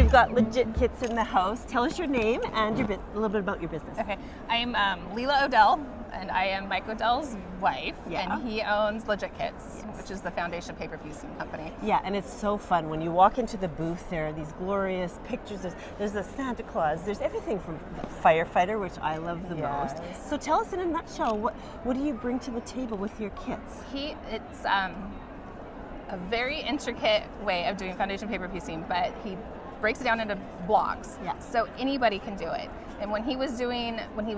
we've got Legit Kits in the house. Tell us your name and a little bit about your business. Okay, I'm Leela Odell, and I am Mike Odell's wife, and he owns Legit Kits, which is the foundation paper piecing company. Yeah, and it's so fun. When you walk into the booth, there are these glorious pictures. There's the Santa Claus. There's everything from the firefighter, which I love the most. So tell us in a nutshell, what do you bring to the table with your kits? It's a very intricate way of doing foundation paper piecing, but he breaks it down into blocks, so anybody can do it. And when he was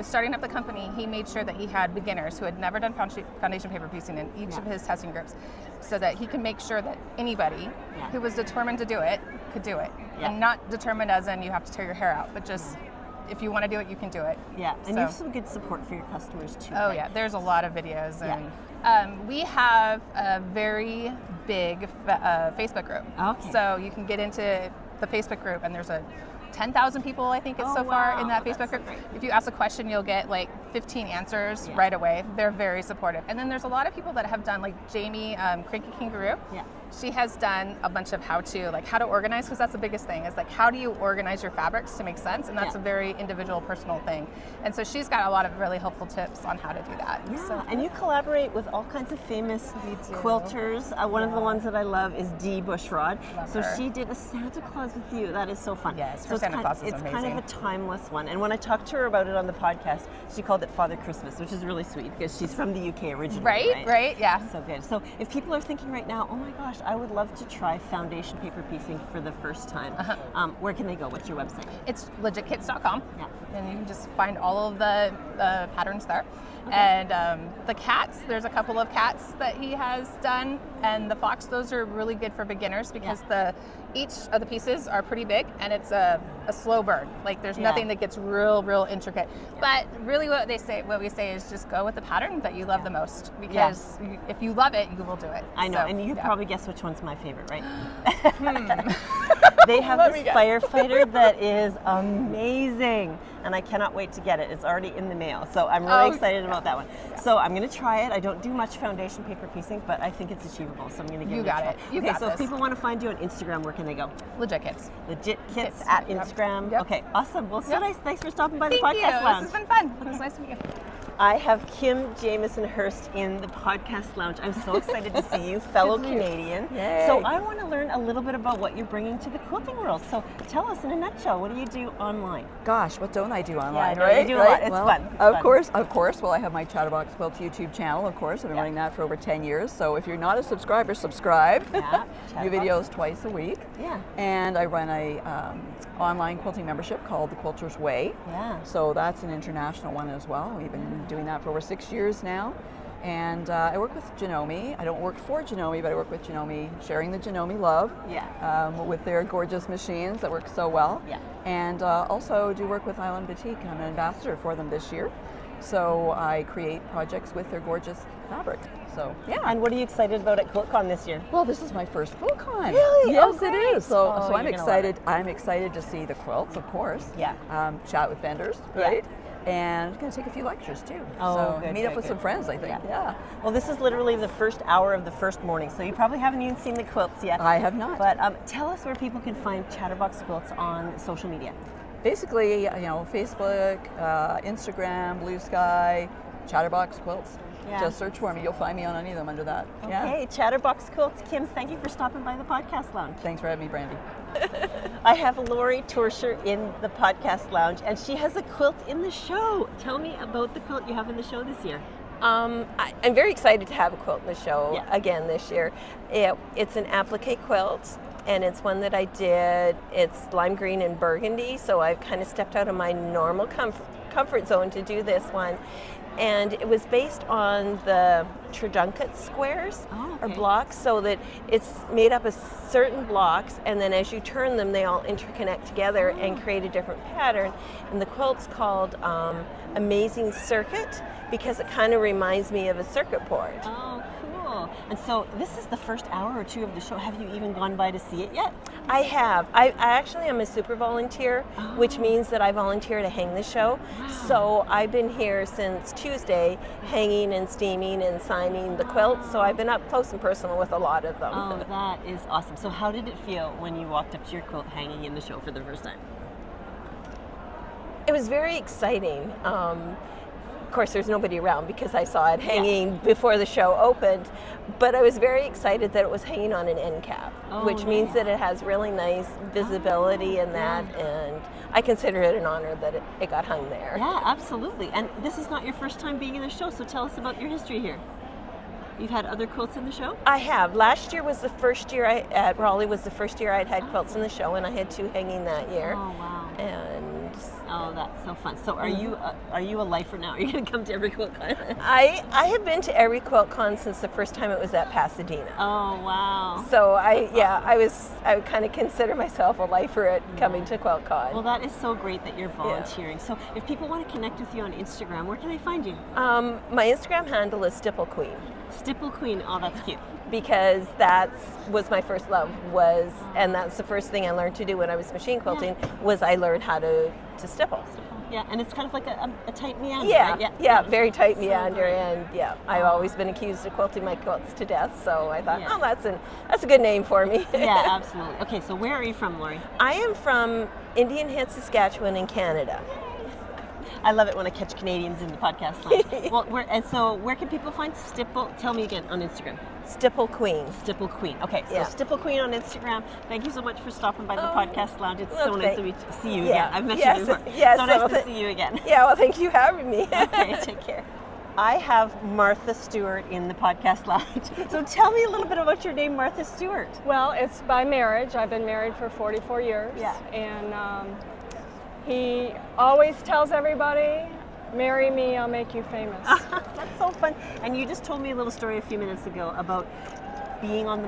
starting up the company, he made sure that he had beginners who had never done foundation paper piecing in each of his testing groups, so that he can make sure that anybody who was determined to do it could do it. And not determined as in you have to tear your hair out, but just if you want to do it, you can do and you have some good support for your customers too. Oh yeah, there's a lot of videos, and we have a very big Facebook group. Okay. So you can get into the Facebook group, and there's 10,000 people, I think, so far in that Facebook group. If you ask a question, you'll get like 15 answers right away. They're very supportive. And then there's a lot of people that have done, like Jamie, Cranky Kangaroo. She has done a bunch of how to organize, because that's the biggest thing, is like, how do you organize your fabrics to make sense? And that's a very individual, personal thing. And so she's got a lot of really helpful tips on how to do that. And you collaborate with all kinds of famous quilters. One of the ones that I love is Dee Bushrod. She did a Santa Claus with you. That is so fun. Yes, her Santa Claus is amazing. It's kind of a timeless one. And when I talked to her about it on the podcast, she called it Father Christmas, which is really sweet because she's from the UK originally. Right, yeah. So good. So if people are thinking right now, oh my gosh, I would love to try foundation paper piecing for the first time, where can they go? What's your website? It's legitkits.com, and you can just find all of the patterns there. And the cats, there's a couple of cats that he has done, and the fox, those are really good for beginners because each of the pieces are pretty big, and it's a slow burn. Like there's nothing that gets real intricate. But really what we say is just go with the pattern that you love the most, because if you love it, you will do it. I know, and you probably guess which one's my favorite, right? They have this firefighter that is amazing, and I cannot wait to get it. It's already in the mail, so I'm really excited about that one. So I'm going to try it. I don't do much foundation paper piecing, but I think it's achievable, so I'm going to give it a try. You got so this. If people want to find you on Instagram, where can they go? Legit Kits. Legit Kits at Instagram. Okay, awesome. Well, so nice. Thanks for stopping by the Thank podcast you. lounge. This has been fun. It was nice to meet you. I have Kim Jamieson Hurst in the podcast lounge. I'm so excited to see you, fellow Canadian. Yay. So I want to learn a little bit about what you're bringing to the quilting world. So tell us in a nutshell, what do you do online? Gosh, what don't I do online, right? You do a lot. It's fun. Of course. Well, I have my Chatterbox Quilt YouTube channel, of course. I've been running that for over 10 years. So if you're not a subscriber, subscribe. New videos twice a week. And I run a online quilting membership called The Quilter's Way. So that's an international one as well. We've been doing that for over 6 years now. And I work with Janome. I don't work for Janome, but I work with Janome, sharing the Janome love with their gorgeous machines that work so well. And also do work with Island Boutique. I'm an ambassador for them this year. So I create projects with their gorgeous fabric. So And what are you excited about at QuiltCon this year? Well, this is my first QuiltCon. Really? Yes, it is. So I'm you're excited. I'm excited to see the quilts, of course. Chat with vendors, right? And I'm going to take a few lectures too. Meet up with some friends, I think. Well, this is literally the first hour of the first morning, so you probably haven't even seen the quilts yet. I have not. But tell us where people can find Chatterbox Quilts on social media. Basically, Facebook, Instagram, Blue Sky, Chatterbox Quilts. Just search for me. You'll find me on any of them under that. Okay, Chatterbox Quilts. Kim, thank you for stopping by the podcast lounge. Thanks for having me, Brandy. I have Lori Torser in the podcast lounge, and she has a quilt in the show. Tell me about the quilt you have in the show this year. I'm very excited to have a quilt in the show again this year. It's an applique quilt, and it's one that I did. It's lime green and burgundy, so I've kind of stepped out of my normal comfort zone to do this one. And it was based on the Treduncut squares or blocks, so that it's made up of certain blocks, and then as you turn them, they all interconnect together and create a different pattern. And the quilt's called Amazing Circuit because it kind of reminds me of a circuit board. Oh, cool. cool. And so this is the first hour or two of the show. Have you even gone by to see it yet? I have. I actually am a super volunteer, which means that I volunteer to hang the show. Wow. So I've been here since Tuesday, hanging and steaming and signing the quilts. So I've been up close and personal with a lot of them. Oh, that is awesome. So how did it feel when you walked up to your quilt hanging in the show for the first time? It was very exciting. Of course, there's nobody around because I saw it hanging before the show opened, but I was very excited that it was hanging on an end cap, which means that it has really nice visibility in that, and I consider it an honor that it got hung there. Yeah, absolutely. And this is not your first time being in the show, so tell us about your history here. You've had other quilts in the show? I have. Last year was the first year at Raleigh was the first year I'd had quilts in the show, and I had 2 hanging that year. Oh, wow. And oh, that's so fun. So are you a lifer now? Are you going to come to every QuiltCon? I have been to every QuiltCon since the first time it was at Pasadena. Oh, wow. So I would kind of consider myself a lifer at coming to QuiltCon. Well, that is so great that you're volunteering. So if people want to connect with you on Instagram, where can they find you? My Instagram handle is Stipple Queen. Stipple Queen. Oh, that's cute. Because was my first love and that's the first thing I learned to do when I was machine quilting was I learned how to stipple. Yeah, and it's kind of like a tight meander. Yeah, right? yeah, very tight meander, and I've always been accused of quilting my quilts to death, so I thought, that's a good name for me. Yeah, absolutely. Okay, so where are you from, Lori? I am from Indian Head, Saskatchewan in Canada. I love it when I catch Canadians in the podcast line. Well, where can people find Stipple? Tell me again on Instagram. Stipple Queen. Stipple Queen. Okay, so Stipple Queen on Instagram. Thank you so much for stopping by the podcast lounge. It's so nice to see you again. I've met you before. So nice to see you again. Yeah, well, thank you for having me. Okay, take care. I have Martha Stewart in the podcast lounge. So tell me a little bit about your name, Martha Stewart. Well, it's by marriage. I've been married for 44 years. Yeah. And he always tells everybody, marry me, I'll make you famous. That's so fun. And you just told me a little story a few minutes ago about being on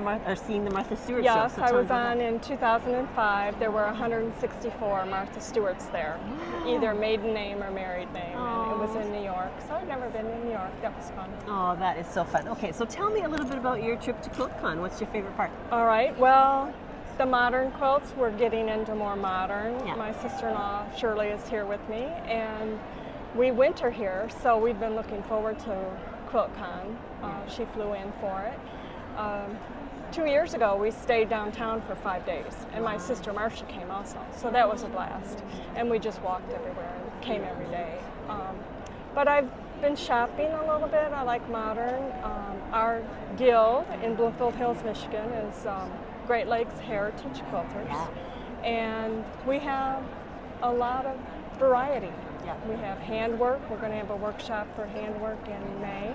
seeing the Martha Stewart show. Yes, I was on in 2005. There were 164 Martha Stewarts there, either maiden name or married name, and it was in New York. So I've never been in New York. That was fun. Oh, that is so fun. Okay, so tell me a little bit about your trip to QuiltCon. What's your favorite part? All right, well, the modern quilts, we're getting into more modern. Yeah. My sister-in-law, Shirley, is here with me, and we winter here, so we've been looking forward to QuiltCon. She flew in for it. 2 years ago, we stayed downtown for 5 days, and my sister Marcia came also, so that was a blast. And we just walked everywhere and came every day. But I've been shopping a little bit. I like modern. Our guild in Bloomfield Hills, Michigan is Great Lakes Heritage Quilters, and we have a lot of variety. We have handwork. We're going to have a workshop for handwork in May,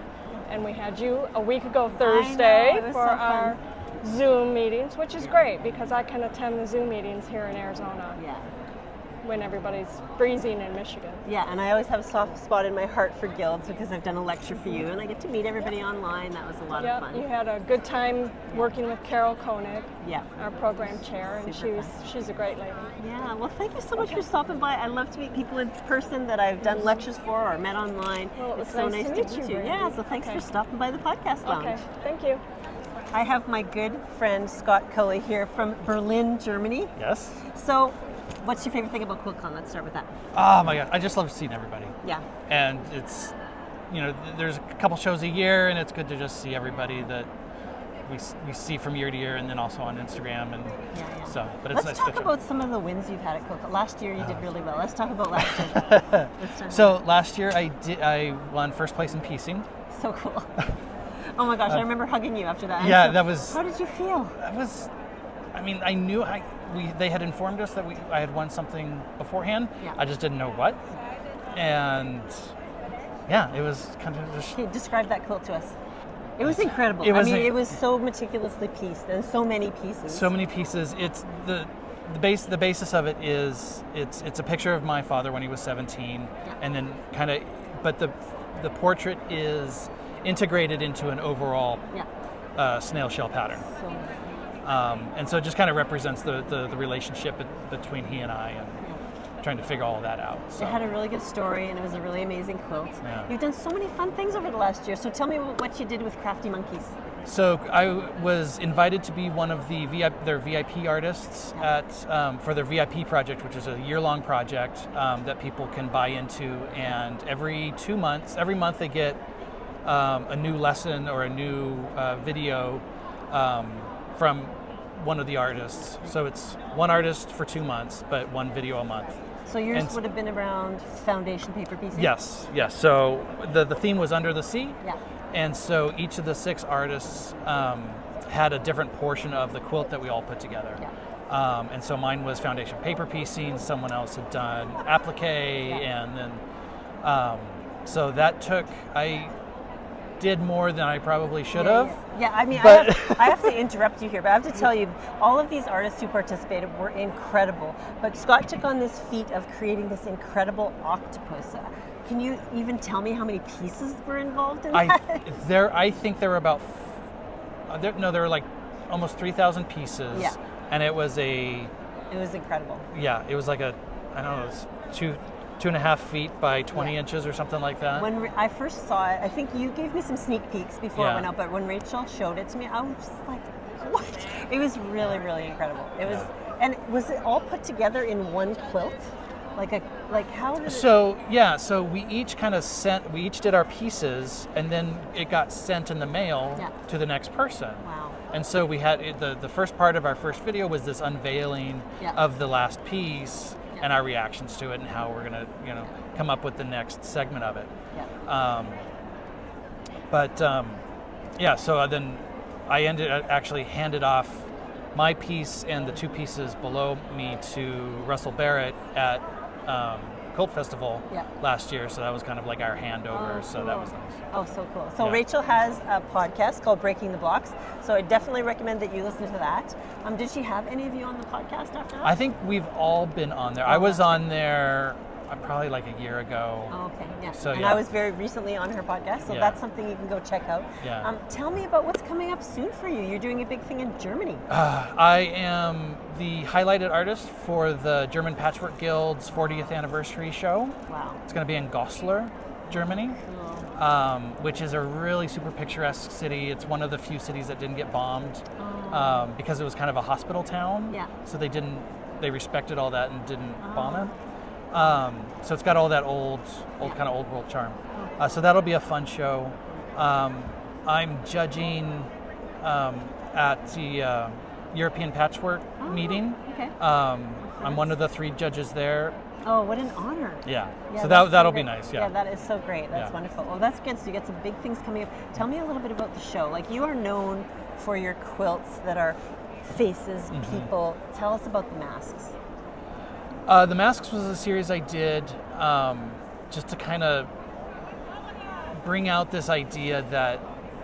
and we had you a week ago Thursday for our Zoom meetings, which is great because I can attend the Zoom meetings here in Arizona when everybody's freezing in Michigan. Yeah, and I always have a soft spot in my heart for guilds because I've done a lecture for you and I get to meet everybody online. That was a lot of fun. You had a good time working with Carol Koenig, Yeah. our program chair, and she's a great lady. Yeah, well, thank you so much for stopping by. I love to meet people in person that I've done lectures for or met online. Well, it's so nice to meet you. Brandy. Yeah, so thanks for stopping by the podcast lounge. Okay, thank you. I have my good friend Scott Cully here from Berlin, Germany. Yes. So, what's your favorite thing about QuiltCon? Let's start with that. Oh my God, I just love seeing everybody. Yeah. And it's, there's a couple shows a year, and it's good to just see everybody that we see from year to year, and then also on Instagram, and so. But it's Let's nice talk to about some of the wins you've had at QuiltCon. Last year you did really well. Let's talk about last year. So last year I won first place in piecing. So cool. Oh my gosh, I remember hugging you after that. Yeah, that was. How did you feel? I knew they had informed us that I had won something beforehand. Yeah. I just didn't know what, and it was kind of just. Okay, describe that quilt to us. It was incredible. It was so meticulously pieced and so many pieces. So many pieces. It's the basis of it is it's a picture of my father when he was 17, and then but the portrait is integrated into an overall snail shell pattern. And so it just kind of represents the relationship between he and I, and trying to figure all of that out. So. It had a really good story, and it was a really amazing quilt. Yeah. You've done so many fun things over the last year, so tell me what you did with Crafty Monkeys. So I was invited to be one of their VIP artists for their VIP project, which is a year-long project that people can buy into, and every month they get a new lesson or a new video from one of the artists. So it's one artist for 2 months, but one video a month. So yours would have been around foundation paper piecing? Yes. So the theme was Under the Sea. Yeah. And so each of the 6 artists had a different portion of the quilt that we all put together. Yeah. And so mine was foundation paper piecing, someone else had done applique, and then, so that I did more than I probably should have. Yeah, I mean, I have to interrupt you here, but I have to tell you, all of these artists who participated were incredible. But Scott took on this feat of creating this incredible octopus. Can you even tell me how many pieces were involved in that? I think there were about, there were like almost 3,000 pieces. Yeah. And it was incredible. Yeah, it was like I don't know, it was 2.5 feet by 20 inches or something like that. When I first saw it, I think you gave me some sneak peeks before it went out, but when Rachel showed it to me, I was just like, what? It was really, really incredible. It was, and was it all put together in one quilt? How did it? So we each did our pieces, and then it got sent in the mail to the next person. Wow. And so we had the first part of our first video was this unveiling of the last piece and our reactions to it and how we're gonna come up with the next segment of it. Yeah. So then I actually handed off my piece and the 2 pieces below me to Russell Barrett at Quilt Festival last year, so that was kind of like our handover. So that was nice. Oh, so cool. So Rachel has a podcast called Breaking the Blocks, so I definitely recommend that you listen to that. Did she have any of you on the podcast after that? I think we've all been on there. I was on there probably like a year ago. Oh, okay, yeah. So, and I was very recently on her podcast, so that's something you can go check out. Yeah. Tell me about what's coming up soon for you. You're doing a big thing in Germany. I am the highlighted artist for the German Patchwork Guild's 40th anniversary show. Wow. It's going to be in Goslar, Germany, which is a really super picturesque city. It's one of the few cities that didn't get bombed because it was kind of a hospital town. Yeah. So they respected all that and didn't bomb it. So it's got all that old kind of old world charm. So that'll be a fun show. I'm judging at the European Patchwork meeting. Okay. I'm one of the 3 judges there. Oh, what an honor. Yeah. So that'll be nice. Yeah, that is so great. That's wonderful. Well, that's good. So you got some big things coming up. Tell me a little bit about the show. Like, you are known for your quilts that are faces, people. Tell us about the masks. The Masks was a series I did just to kind of bring out this idea that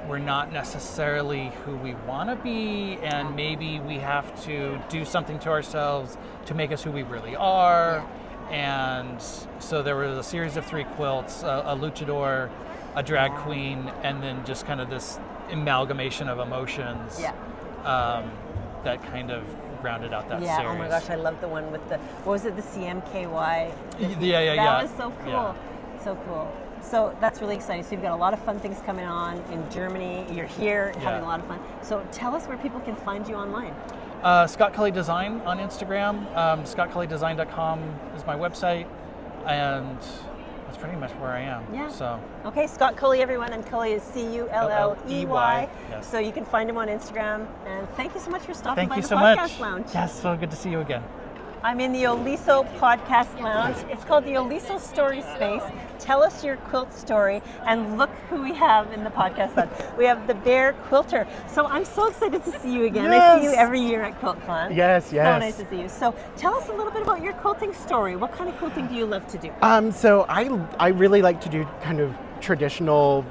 we're not necessarily who we want to be, and maybe we have to do something to ourselves to make us who we really are. And so there was a series of 3 quilts, a luchador, a drag queen, and then just kind of this amalgamation of emotions that kind of rounded out that series. Oh my gosh, I love the one with the, what was it, the CMKY? That was so cool. So cool. So that's really exciting. So you've got a lot of fun things coming on in Germany. You're here having a lot of fun. So tell us where people can find you online. Scott Cully Design on Instagram. ScottCullyDesign.com is my website. And that's pretty much where I am. Yeah. So. Okay, Scott Cully, everyone, and Cully is Culley. Yes. So you can find him on Instagram. And thank you so much for stopping by the podcast podcast lounge. Yes, so good to see you again. I'm in the Oliso podcast lounge. It's called the Oliso Story Space. Tell us your quilt story, and look who we have in the podcast lounge. We have the Bear Quilter. So I'm so excited to see you again. Yes. I see you every year at QuiltCon. Yes. So nice to see you. So tell us a little bit about your quilting story. What kind of quilting do you love to do? So I really like to do kind of traditional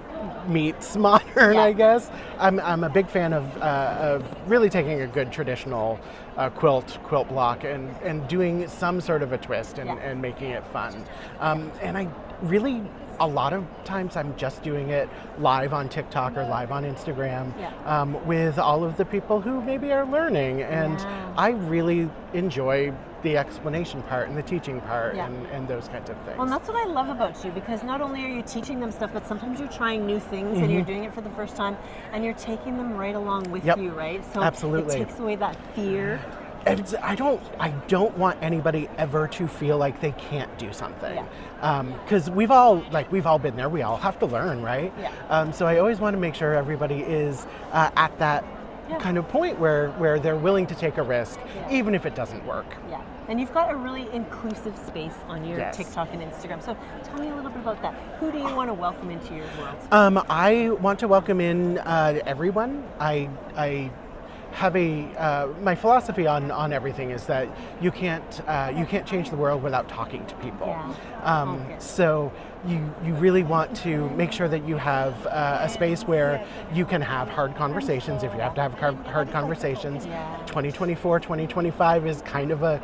meets modern, I guess. I'm a big fan of really taking a good traditional quilt block and doing some sort of a twist and making it fun. And I really a lot of times I'm just doing it live on TikTok or live on Instagram with all of the people who maybe are learning. And I really enjoy the explanation part and the teaching part and those kinds of things. Well, and that's what I love about you, because not only are you teaching them stuff, but sometimes you're trying new things and you're doing it for the first time and you're taking them right along with you, right? So absolutely. It takes away that fear. I don't want anybody ever to feel like they can't do something, because we've all been there. We all have to learn, right? So I always want to make sure everybody is at that kind of point where they're willing to take a risk, even if it doesn't work. Yeah, and you've got a really inclusive space on your TikTok and Instagram. So tell me a little bit about that. Who do you want to welcome into your world? I want to welcome in everyone. I have my philosophy on everything is that you can't change the world without talking to people. So you really want to make sure that you have a space where you can have hard conversations if you have to have hard conversations. 2024, 2025 is kind of a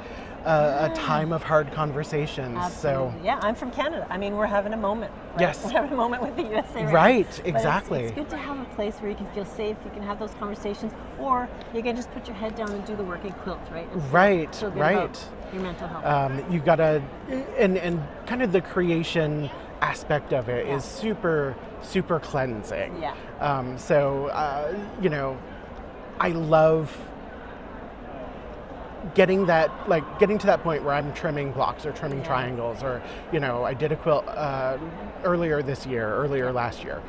time of hard conversations. Absolutely. So I'm from Canada. I mean, we're having a moment. Right? Yes. We're having a moment with the USA. Right, exactly. It's good to have a place where you can feel safe, you can have those conversations, or you can just put your head down and do the work and quilt, right? Right. Your mental health. You gotta, and kind of the creation aspect of it is super, super cleansing. So I love getting to that point where I'm trimming blocks or trimming triangles, or I did a quilt earlier last year,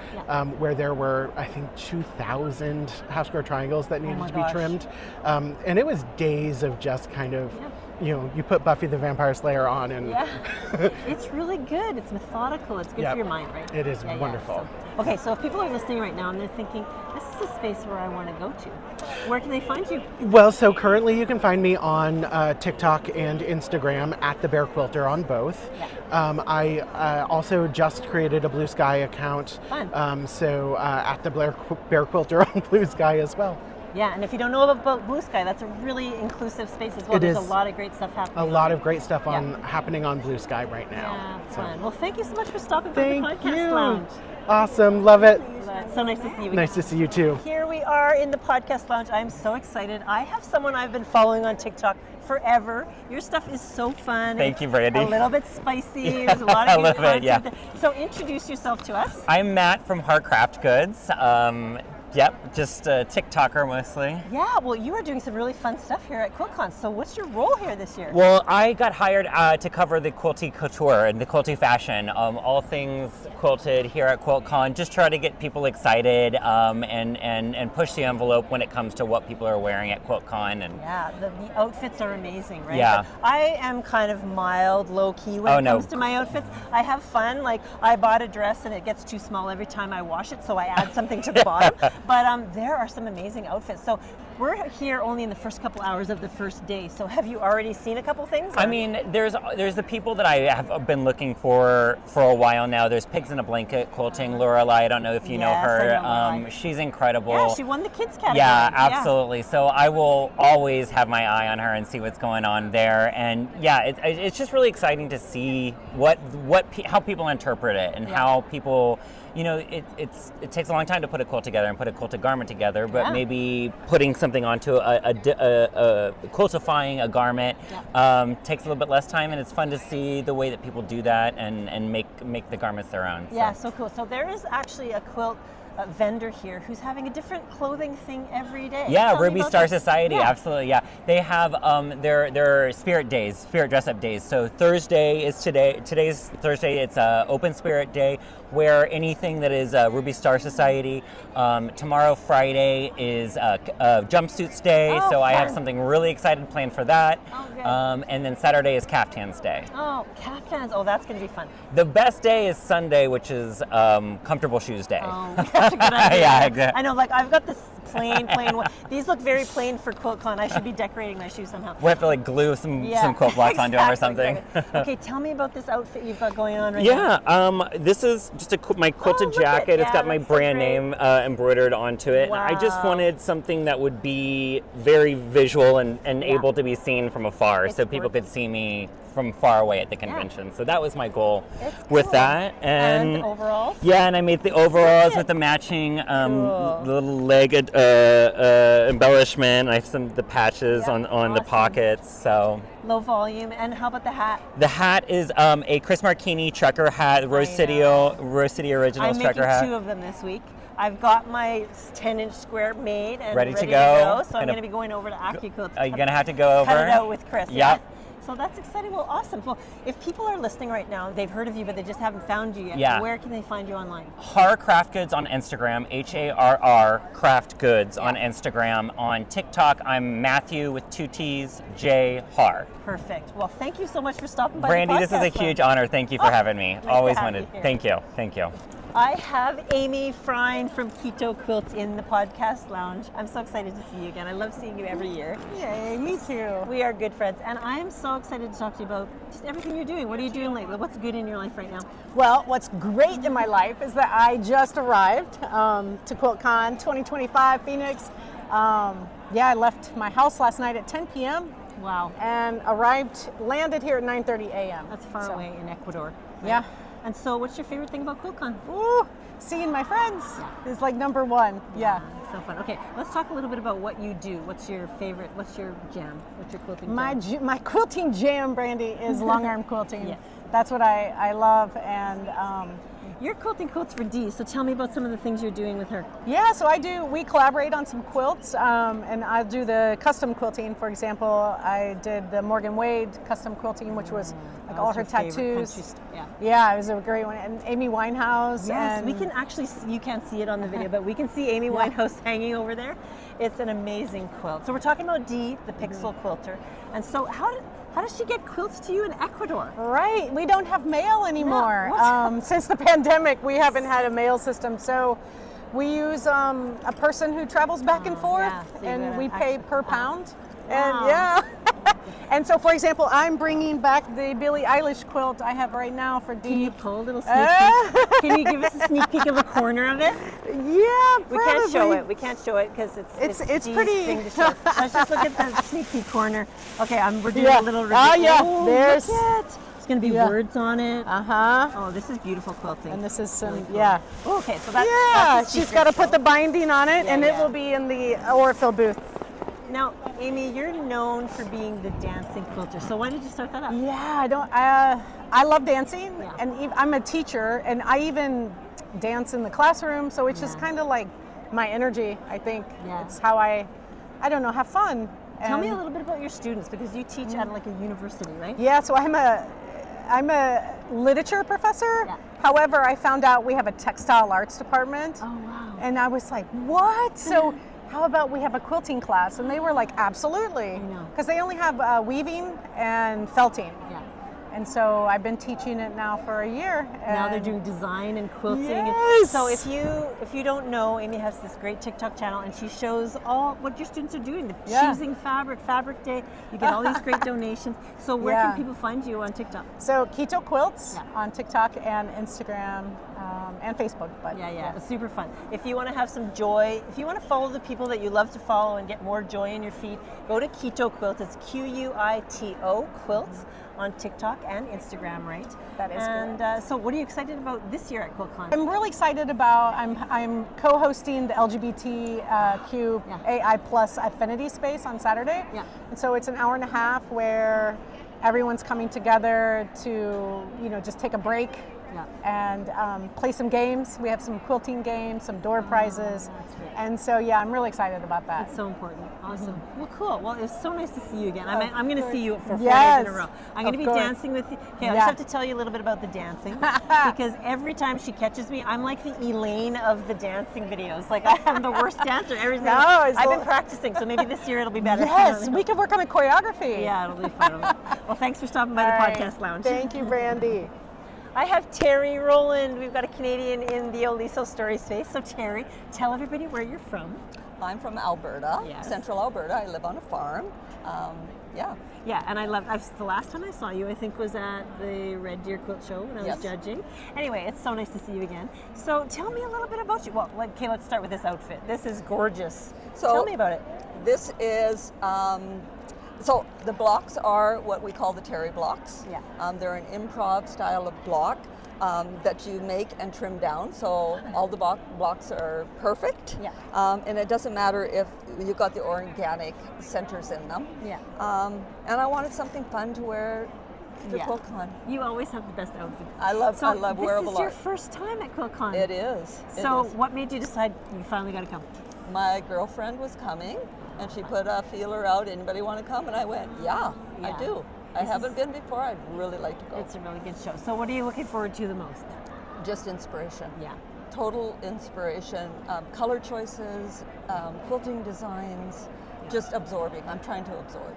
where there were, I think, 2,000 half square triangles that needed to be trimmed, and it was days of just kind of you put Buffy the Vampire Slayer on and it's really good. It's methodical. It's good for your mind, right? It is wonderful. So if people are listening right now and they're thinking, this is a space where I want to go to, where can they find you? Well, so currently you can find me on TikTok and Instagram at The Bear Quilter on both. I also just created a Blue Sky account. So at The Bear Quilter on Blue Sky as well. Yeah, and if you don't know about Blue Sky, that's a really inclusive space as well. There's a lot of great stuff happening. A lot of great stuff happening on Blue Sky right now. Yeah, fun. Well, thank you so much for stopping by the podcast lounge. Awesome, love it. It's so nice to see you. Nice to see you too. Here we are in the podcast lounge. I'm so excited. I have someone I've been following on TikTok forever. Your stuff is so fun. Thank you, Brandy. A little bit spicy. There's a lot of good content. So introduce yourself to us. I'm Matt from Heartcraft Goods. Just a TikToker mostly. Yeah, well, you are doing some really fun stuff here at QuiltCon. So what's your role here this year? Well, I got hired to cover the Quilty couture and the Quilty fashion. All things quilted here at QuiltCon. Just try to get people excited and push the envelope when it comes to what people are wearing at QuiltCon. And the outfits are amazing, right? Yeah. But I am kind of mild, low-key when it comes to my outfits. I have fun. Like, I bought a dress and it gets too small every time I wash it, so I add something to the bottom. But there are some amazing outfits. So we're here only in the first couple hours of the first day. So have you already seen a couple things? I mean, there's the people that I have been looking for a while now. There's Pigs in a Blanket Quilting, Lorelei. I don't know if you know her. I know she's incredible. Yeah, she won the kids category. Yeah, absolutely. So I will always have my eye on her and see what's going on there. And it's just really exciting to see how people interpret it and how people. It takes a long time to put a quilt together and put a quilted garment together, but maybe putting something onto quiltifying a garment takes a little bit less time, and it's fun to see the way that people do that and make the garments their own. Yeah, so cool. So there is actually a quilt vendor here who's having a different clothing thing every day. Yeah, Ruby Star Society, absolutely. Yeah, they have their spirit days, spirit dress up days. So Thursday is today's Thursday. It's open spirit day, where anything that is Ruby Star Society. Tomorrow, Friday, is jumpsuits day. So fun. I have something really excited planned for that. And then Saturday is caftans day. Oh, caftans! Oh, that's going to be fun. The best day is Sunday, which is comfortable shoes day. Oh, that's a good idea. Yeah, exactly. I know, like I've got this plain white. These look very plain for QuiltCon. I should be decorating my shoes somehow. We have to like glue some quilt blocks onto them or something. Exactly. Okay, tell me about this outfit you've got going on right now. This is just my quilted jacket. It's got my brand name embroidered onto it. Wow. I just wanted something that would be very visual and able to be seen from afar, so people could see me from far away at the convention. So that was my goal with that. And overalls? Yeah, and I made the overalls with the matching little leg embellishment. I have the patches on the pockets. So low volume. And how about the hat? The hat is a Chris Marchini trucker hat, Rose City Originals trucker hat. I'm making 2 of them this week. I've got my 10-inch square made and ready to go. So I'm going to be going over to AccuQuilt. Are you going to have to go over? Cut it out with Chris. Yep. Yeah? So that's exciting. Well, awesome. Well, if people are listening right now, they've heard of you, but they just haven't found you yet. Where can they find you online? Har Craft Goods on Instagram, HARR Craft Goods on Instagram. On TikTok, I'm Matthew with 2 T's, J Har. Perfect. Well, thank you so much for stopping by. Brandy, the this is a huge honor. Thank you for having me. Nice Always to have wanted. you here. Thank you. Thank you. I have Amy Frine from Keto Quilts in the podcast lounge. I'm so excited to see you again. I love seeing you every year. Yay, me too. We are good friends, and I am so excited to talk to you about just everything you're doing. What are you doing lately? What's good in your life right now? Well, what's great in my life is that I just arrived to QuiltCon 2025 Phoenix. I left my house last night at 10 p.m. Wow. And landed here at 9:30 a.m. That's far away in Ecuador. Right? Yeah. And so what's your favorite thing about QuiltCon? Ooh, seeing my friends is like number one. Yeah. So fun. Okay, let's talk a little bit about what you do. What's your favorite, what's your jam? What's your quilting jam? My quilting jam, Brandy, is long arm quilting. Yes. That's what I love. And you're quilting quilts for Dee, so tell me about some of the things you're doing with her. Yeah, so we collaborate on some quilts, and I do the custom quilting. For example, I did the Morgan Wade custom quilting, which was like all her tattoos. Yeah, it was a great one. And Amy Winehouse. Yes, and we can actually, you can't see it on the video, but we can see Amy Winehouse hanging over there. It's an amazing quilt. So we're talking about Dee, the Pixel quilter. And so how does she get quilts to you in Ecuador? Right, we don't have mail anymore. Since the pandemic, we haven't had a mail system. So we use a person who travels back and forth, and we pay per pound. And and so, for example, I'm bringing back the Billie Eilish quilt I have right now for Dee. Can you pull a little sneak peek? Can you give us a sneak peek of a corner of it? Yeah, probably. We can't show it. We can't show it because it's Dee's pretty. Thing to show. Let's just look at the sneak peek corner. Okay, we're doing a little review. Oh, there's. Look at it. There's going to be words on it. Oh, this is beautiful quilting. And this is some, really cool. Oh, okay, so that's that's she's got to put the binding on it, and it will be in the Orifil booth. Now, Amy, you're known for being the dancing quilter. So why did you start that up? Yeah, I love dancing, and I'm a teacher, and I even dance in the classroom. So it's just kind of like my energy. I think it's how I don't know, have fun. Tell me a little bit about your students, because you teach at like a university, right? Yeah, so I'm a literature professor. Yeah. However, I found out we have a textile arts department. Oh wow! And I was like, what? So how about we have a quilting class? And they were like, absolutely. Because they only have weaving and felting. Yeah. And so I've been teaching it now for a year. And now they're doing design and quilting. Yes. So if you don't know, Amy has this great TikTok channel, and she shows all what your students are doing. Choosing fabric day. You get all these great donations. So where can people find you on TikTok? So Keto Quilts on TikTok and Instagram and Facebook. But it's super fun. If you want to have some joy, if you want to follow the people that you love to follow and get more joy in your feet, go to Keto Quilts. It's QUITO Quilts on TikTok and Instagram, right? That is And so what are you excited about this year at QuiltCon? I'm really excited about, I'm co-hosting the LGBTQ AI plus affinity space on Saturday. Yeah. And so it's an hour and a half where everyone's coming together to, just take a break and play some games. We have some quilting games, some door prizes. And so, I'm really excited about that. It's so important. Awesome. Well, cool. Well, it's so nice to see you again. I'm going to see you for 4 days in a row. I'm going to be dancing with you. Okay, I just have to tell you a little bit about the dancing. Because every time she catches me, I'm like the Elaine of the dancing videos. Like, I am the worst dancer. I've been practicing, so maybe this year it'll be better. Yes, we could work on the choreography. Yeah, it'll be fun. Well, thanks for stopping by the podcast lounge. Thank you, Brandy. I have Terry Roland. We've got a Canadian in the Oliso story space. So Terry, tell everybody where you're from. I'm from Alberta, central Alberta. I live on a farm. Yeah. Yeah, and the last time I saw you, I think, was at the Red Deer Quilt Show when I was judging. Anyway, it's so nice to see you again. So tell me a little bit about you. Well, okay, let's start with this outfit. This is gorgeous. So tell me about it. This is, so the blocks are what we call the terry blocks. Yeah. They're an improv style of block. That you make and trim down, so all the blocks are perfect. Yeah. And it doesn't matter if you've got the organic centers in them. Yeah. And I wanted something fun to wear to QuiltCon. You always have the best outfits. I love wearable art. This is your first time at QuiltCon. It is. So what made you decide you finally got to come? My girlfriend was coming, and she put a feeler out. Anybody want to come? And I went, yeah. I do. I haven't been before. I'd really like to go. It's a really good show. So what are you looking forward to the most? Just inspiration. Yeah. Total inspiration. Color choices, quilting designs, just absorbing. I'm trying to absorb.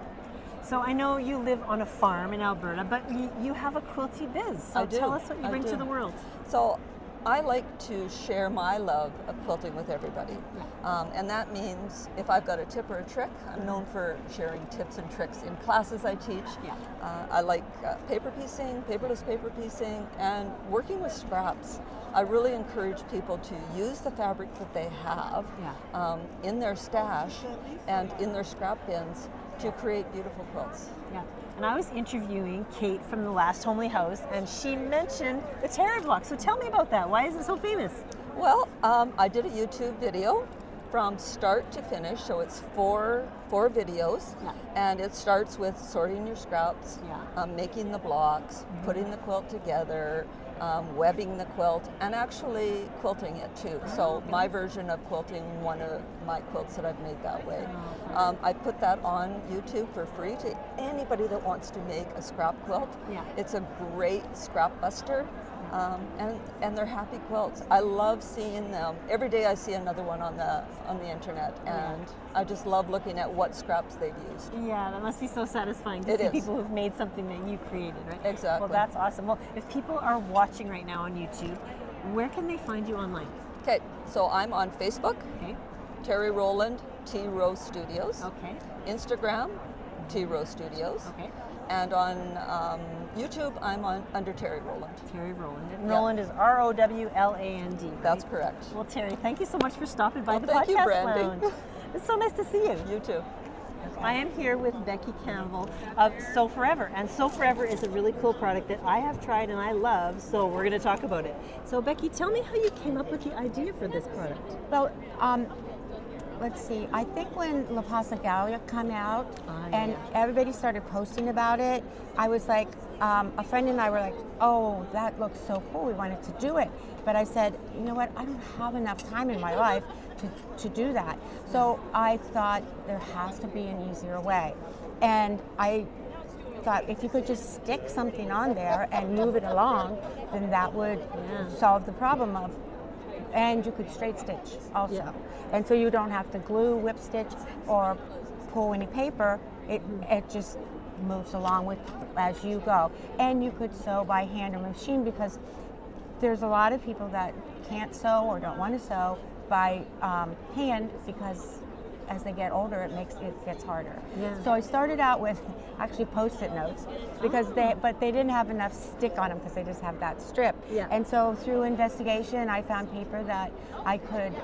So I know you live on a farm in Alberta, but you have a quilty biz. So tell us what you bring to the world. So I like to share my love of quilting with everybody. And that means if I've got a tip or a trick, I'm known for sharing tips and tricks in classes I teach. I like paper piecing, paperless paper piecing, and working with scraps. I really encourage people to use the fabric that they have in their stash and in their scrap bins to create beautiful quilts. Yeah. And I was interviewing Kate from the last Homely House, and she mentioned the terry block. So tell me about that. Why is it so famous? Well, I did a YouTube video from start to finish, so it's four videos, and it starts with sorting your scraps, making the blocks, putting the quilt together, webbing the quilt, and actually quilting it too. So my version of quilting one of my quilts that I've made that way. I put that on YouTube for free to anybody that wants to make a scrap quilt. It's a great scrap buster. And they're happy quilts. I love seeing them. Every day I see another one on the internet, and I just love looking at what scraps they've used. Yeah, that must be so satisfying to see people who've made something that you created, right? Exactly. Well, that's awesome. Well, if people are watching right now on YouTube, where can they find you online? Okay, so I'm on Facebook. Okay. Terry Roland, T Rose Studios. Okay. Instagram, T Rose Studios. Okay. And on YouTube, I'm under Terry Roland. Terry Roland. And Roland is Rowland. Right? That's correct. Well, Terry, thank you so much for stopping by the thank podcast you, Brandy. lounge. It's so nice to see you. You too. I am here with Becky Campbell of Sew Forever. And Sew Forever is a really cool product that I have tried and I love, so we're going to talk about it. So, Becky, tell me how you came up with the idea for this product. Well, let's see, I think when La Pasagalia came out and everybody started posting about it, I was like, a friend and I were like, oh, that looks so cool, we wanted to do it. But I said, you know what, I don't have enough time in my life to do that. So I thought there has to be an easier way. And I thought if you could just stick something on there and move it along, then that would solve the problem of, and you could straight stitch also. Yeah. And so you don't have to glue, whip stitch, or pull any paper. It just moves along with as you go. And you could sew by hand or machine, because there's a lot of people that can't sew or don't want to sew by hand, because as they get older it gets harder. Yeah. So I started out with actually Post-it notes, because they didn't have enough stick on them because they just have that strip. Yeah. And so through investigation I found paper that I could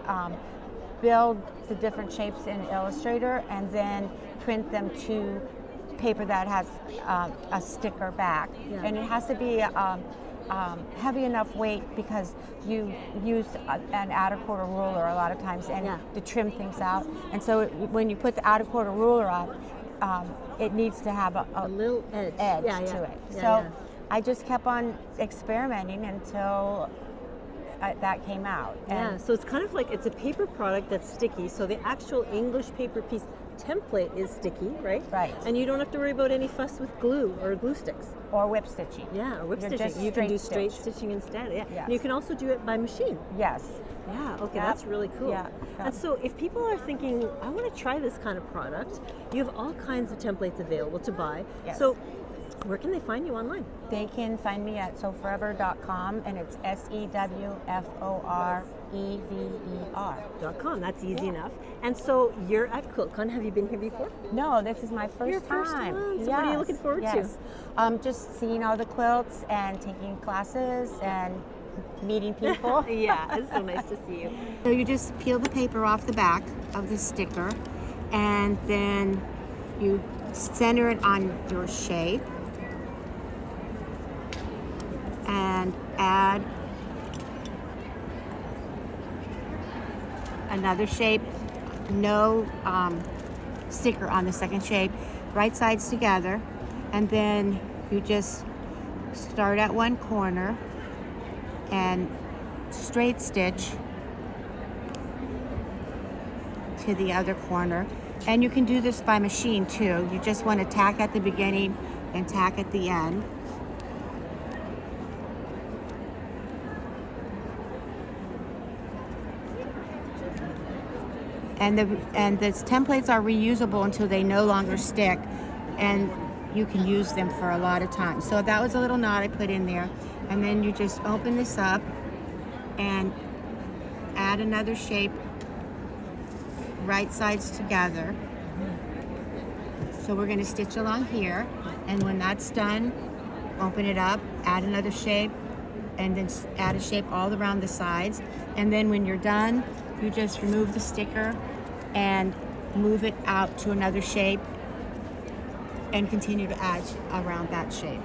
build the different shapes in Illustrator and then print them to paper that has a sticker back. Yeah. And it has to be heavy enough weight, because you use an outer-quarter ruler a lot of times to trim things out. And so when you put the outer-quarter ruler up, it needs to have a little edge to it. So I just kept on experimenting until that came out. And so it's kind of like, it's a paper product that's sticky, so the actual English paper piece template is sticky, right? Right. And you don't have to worry about any fuss with glue or glue sticks. Or whip stitching. Yeah, or whip stitching. You can do straight stitching instead. Yeah. Yes. And you can also do it by machine. Yes. Yeah, okay, that's really cool. Yeah. And so if people are thinking, I want to try this kind of product, you have all kinds of templates available to buy. Yes. So where can they find you online? They can find me at sewforever.com, and it's SEWFOREVER.com. That's easy enough. And so you're at QuiltCon. Have you been here before? No, this is my first Your time. first time. So what are you looking forward to? Just seeing all the quilts and taking classes and meeting people. Yeah, it's so nice to see you. So you just peel the paper off the back of the sticker, and then you center it on your shape and add another shape. No sticker on the second shape. Right sides together, and then you just start at one corner and straight stitch to the other corner. And you can do this by machine too. You just want to tack at the beginning and tack at the end. And the templates are reusable until they no longer stick, and you can use them for a lot of time. So that was a little knot I put in there. And then you just open this up and add another shape, right sides together. So we're going to stitch along here, and when that's done, open it up, add another shape, and then add a shape all around the sides. And then when you're done, you just remove the sticker and move it out to another shape and continue to add around that shape.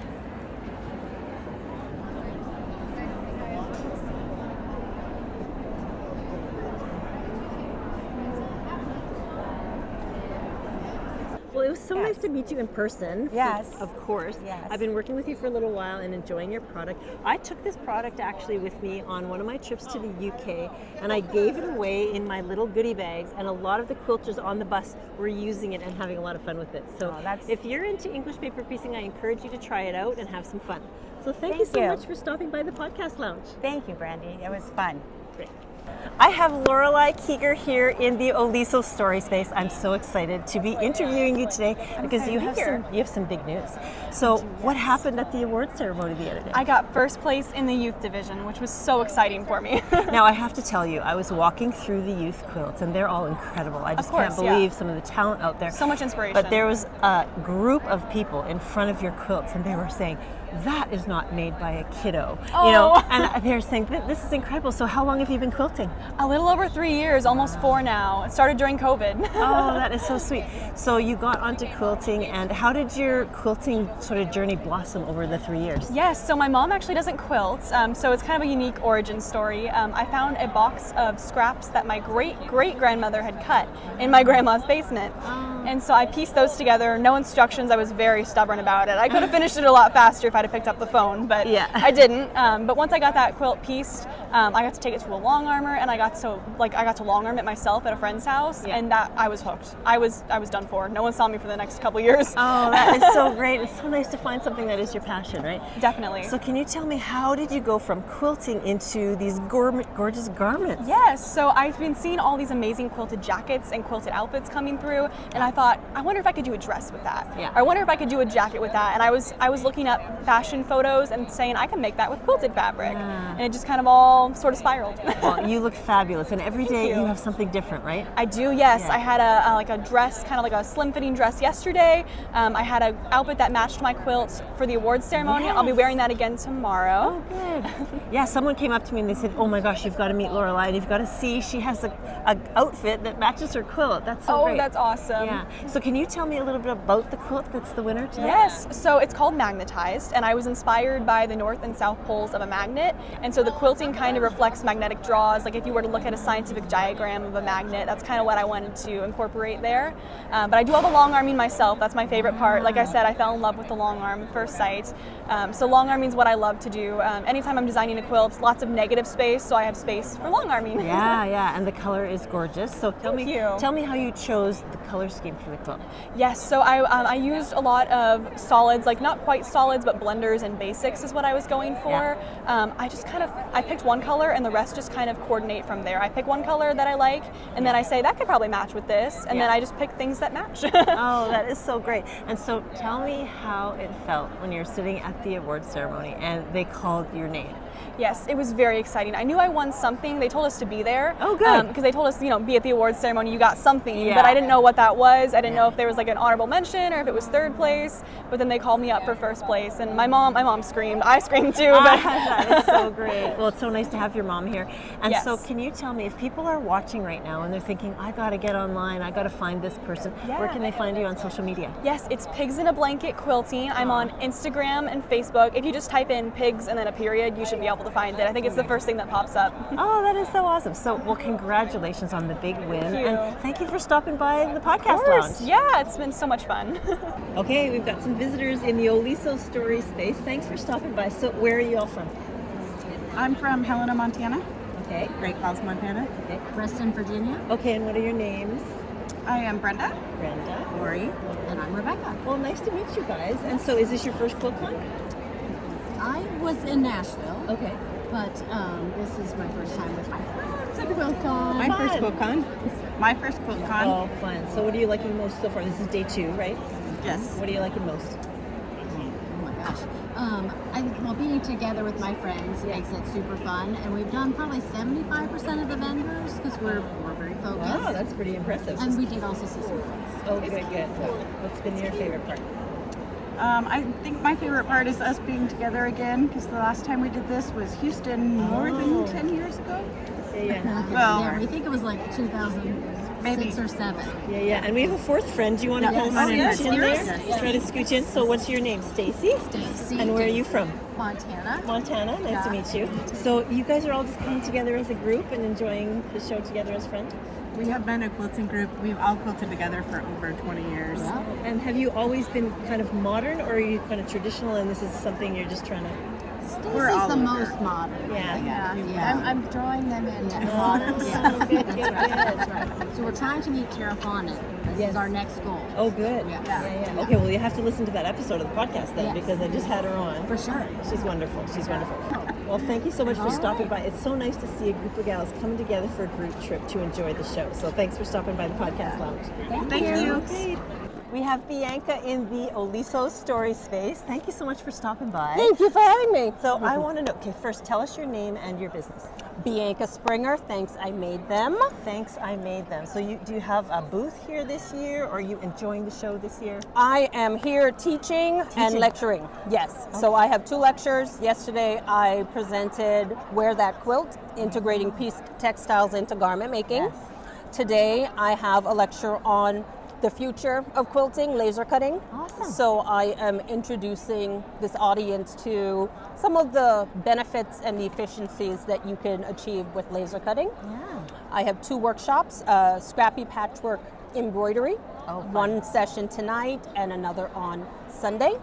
Well, it was so nice to meet you in person. Yes. Of course. Yes. I've been working with you for a little while and enjoying your product. I took this product actually with me on one of my trips to the UK, and I gave it away in my little goodie bags, and a lot of the quilters on the bus were using it and having a lot of fun with it. So if you're into English paper piecing, I encourage you to try it out and have some fun. So thank you so much for stopping by the podcast lounge. Thank you, Brandy. It was fun. Great. I have Lorelei Keeger here in the Oliso Story Space. I'm so excited to be interviewing you today because you have some big news. So what happened at the award ceremony the other day? I got first place in the youth division, which was so exciting for me. Now I have to tell you, I was walking through the youth quilts and they're all incredible. I just can't believe some of the talent out there. So much inspiration. But there was a group of people in front of your quilts and they were saying, that is not made by a kiddo. Oh. You know, and they're saying, this is incredible. So how long have you been quilting? A little over 3 years, almost 4 now. It started during COVID. Oh, that is so sweet. So you got onto quilting, and how did your quilting sort of journey blossom over the 3 years? Yes, so my mom actually doesn't quilt, so it's kind of a unique origin story. I found a box of scraps that my great-great-grandmother had cut in my grandma's basement. And so I pieced those together, no instructions. I was very stubborn about it. I could have finished it a lot faster if I'd have picked up the phone, but I didn't. But once I got that quilt pieced, I got to take it to a long armor, and I got to long arm it myself at a friend's house, and that I was hooked. I was done for. No one saw me for the next couple years. Oh, that is so great. It's so nice to find something that is your passion, right? Definitely. So can you tell me, how did you go from quilting into these gorgeous garments? Yes, so I've been seeing all these amazing quilted jackets and quilted outfits coming through, and I thought, I wonder if I could do a dress with that. Yeah. I wonder if I could do a jacket with that. And I was looking up fashion photos and saying I can make that with quilted fabric. And it just kind of all sort of spiraled. Well, you look fabulous, and every day you have something different, right? I do, yes. Yeah. I had a dress, kind of like a slim-fitting dress yesterday. I had an outfit that matched my quilt for the awards ceremony. Yes. I'll be wearing that again tomorrow. Oh, good. Yeah, someone came up to me and they said, oh my gosh, you've got to meet Lorelei, and you've got to see, she has a outfit that matches her quilt. That's so great. Oh, that's awesome. Yeah. So can you tell me a little bit about the quilt that's the winner today? Yes, so it's called Magnetized, and I was inspired by the north and south poles of a magnet, and so the quilting kind of reflects magnetic draws. Like if you were to look at a scientific diagram of a magnet, that's kind of what I wanted to incorporate there. But I do all the long arming myself. That's my favorite part. Like I said, I fell in love with the long arm at first sight. So long arming is what I love to do. Anytime I'm designing a quilt, lots of negative space, so I have space for long arming. Yeah, and the color is gorgeous. So tell me how you chose the color scheme for the quilt. Yes, so I used a lot of solids, like not quite solids, but blenders and basics is what I was going for. Yeah. I picked one color, and the rest just kind of coordinate from there. I pick one color that I like, and then I say that could probably match with this, and then I just pick things that match. Oh, that is so great. And so tell me how it felt when you're sitting at the award ceremony and they called your name. Yes, it was very exciting. I knew I won something. They told us to be there. Oh, good. Because they told us, be at the awards ceremony, you got something. But I didn't know what that was. I didn't know if there was like an honorable mention or if it was third place. But then they called me up for first place, and my mom screamed. I screamed too. But That is so great. Well, it's so nice to have your mom here. And Yes. so can you tell me, if people are watching right now and they're thinking, I got to get online, I got to find this person, where can they find you on social media? Yes, it's Pigs in a Blanket Quilting. I'm on Instagram and Facebook. If you just type in pigs and then a period, you should be able to find it. I think it's the first thing that pops up. Oh, that is so awesome. So, well, congratulations on the big win. Thank you. And thank you for stopping by the podcast Of course. lounge. Yeah, it's been so much fun. Okay, we've got some visitors in the Oliso story space. Thanks for stopping by. So, where are you all from? I'm from Helena, Montana. Okay. Great Falls, Montana. Okay. Preston, Virginia. Okay, and what are your names? I am Brenda. Brenda. Lori. And I'm Rebecca. Well, nice to meet you guys. And so, is this your first QuiltCon? I was in Nashville. Okay. But this is my first time with my friends at QuiltCon. My first QuiltCon. My first QuiltCon. Oh, fun. So, what are you liking most so far? This is day 2, right? Yes. What are you liking most? Oh my gosh. Being together with my friends makes it super fun, and we've done probably 75% of the vendors because we're very focused. Wow, that's pretty impressive. And we did also see some quilts. Oh, good. What's been your favorite part? I think my favorite part is us being together again, because the last time we did this was Houston more than 10 years ago. Yeah. Well, we think it was like 2006 or 7. Yeah. And we have a fourth friend. Do you want to come scooch in there? Try to scooch in. So what's your name? Stacy? Stacy. And where are you from? Montana. Montana. Nice to meet you. So you guys are all just coming together as a group and enjoying the show together as friends? We have been a quilting group. We've all quilted together for over 20 years. Yeah. And have you always been kind of modern, or are you kind of traditional and this is something you're just trying to... This is the most modern. Yeah. I'm drawing them into modern. That's right. So we're trying to meet terraphonic. This is our next goal. Oh, good. Yeah. Okay, well, you have to listen to that episode of the podcast then, because I just had her on. For sure. She's wonderful. Well, thank you so much for stopping by. It's so nice to see a group of gals coming together for a group trip to enjoy the show. So thanks for stopping by the podcast lounge. Thank you. Okay. We have Bianca in the Oliso story space. Thank you so much for stopping by. Thank you for having me. So I want to know, okay, first tell us your name and your business. Bianca Springer, Thanks I Made Them. Thanks I Made Them. So do you have a booth here this year, or are you enjoying the show this year? I am here teaching and lecturing, yes. Okay. So I have 2 lectures. Yesterday I presented Wear That Quilt, integrating piece textiles into garment making. Yes. Today I have a lecture on the future of quilting, laser cutting. Awesome. So I am introducing this audience to some of the benefits and the efficiencies that you can achieve with laser cutting. Yeah. I have 2 workshops, scrappy patchwork embroidery, one session tonight and another on Sunday.